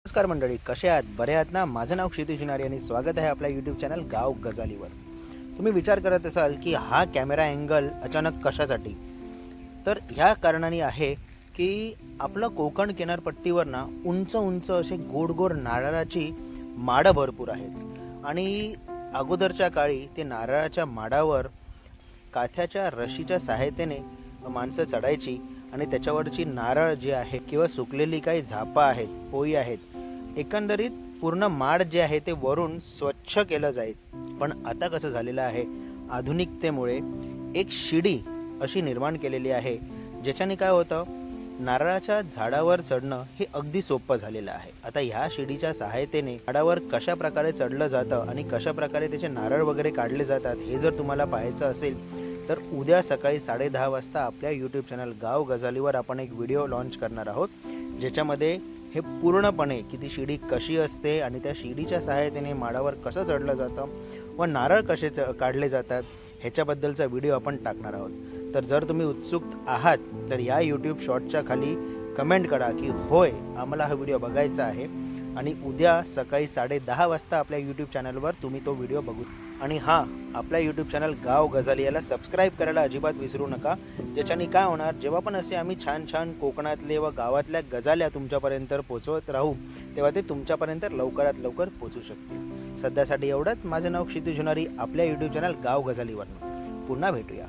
नमस्कार मंडळी, कसे आहात? बरे आहात ना? माझं नाव क्षितिज नारी आणि स्वागत आहे आपल्या यूट्यूब चॅनल गाव गजालीवर. तुम्ही विचार करत असाल की हा कॅमेरा अँगल अचानक कशासाठी? तर ह्या कारणाने आहे की आपलं कोकण किनारपट्टीवर ना उंच उंच असे गोड गोड नारळाची माडं भरपूर आहेत आणि अगोदरच्या काळी ते नारळाच्या माडावर काथ्याच्या रशीच्या सहायतेने माणसं चढायची आणि त्याच्यावरची नारळ जी आहे किंवा सुकलेली काही झापा आहेत, पोई आहेत, एकंदरीत पूर्ण माड जे आहे ते वरून स्वच्छ केलं जाईल. पण आता कसं झालेलं आहे, आधुनिकतेमुळे एक शिडी अशी निर्माण केलेली आहे, ज्याच्याने काय होतं, नारळाच्या झाडावर चढणं हे अगदी सोपं झालेलं आहे. आता ह्या शिडीच्या सहायतेने झाडावर कशा प्रकारे चढलं जातं आणि कशा प्रकारे त्याचे नारळ वगैरे काढले जातात हे जर तुम्हाला पाहायचं असेल तर उद्या सकाळी 10:30 वाजता आपल्या यूट्यूब चॅनल गाव गजालीवर आपण एक व्हिडिओ लॉन्च करणार आहोत, ज्याच्यामध्ये हे पूर्णपणे की ती शिडी कशी असते आणि त्या शिडीच्या सहायतेने माडावर कसं चढलं जातं व नारळ कसे काढले जातात ह्याच्याबद्दलचा व्हिडिओ आपण टाकणार आहोत. तर जर तुम्ही उत्सुक आहात तर या यूट्यूब शॉर्टच्या खाली कमेंट करा की होय, आम्हाला हा व्हिडिओ बघायचा आहे आणि उद्या सकाळी 10:30 वाजता आपल्या यूट्यूब चॅनलवर तुम्ही तो व्हिडिओ बघू. आणि हां, आपल्या यूट्यूब चॅनल गाव गजाली याला सबस्क्राईब करायला अजिबात विसरू नका, ज्याच्याने काय होणार, जेव्हा पण असे आम्ही छान छान कोकणातले व गावातल्या गजाल्या तुमच्यापर्यंत पोचवत राहू तेव्हा ते तुमच्यापर्यंत लवकरात लवकर पोचू शकतील. सध्यासाठी एवढंच. माझं नाव क्षितिज नारी, आपल्या यूट्यूब चॅनल गाव गजालीवर. पुन्हा भेटूया.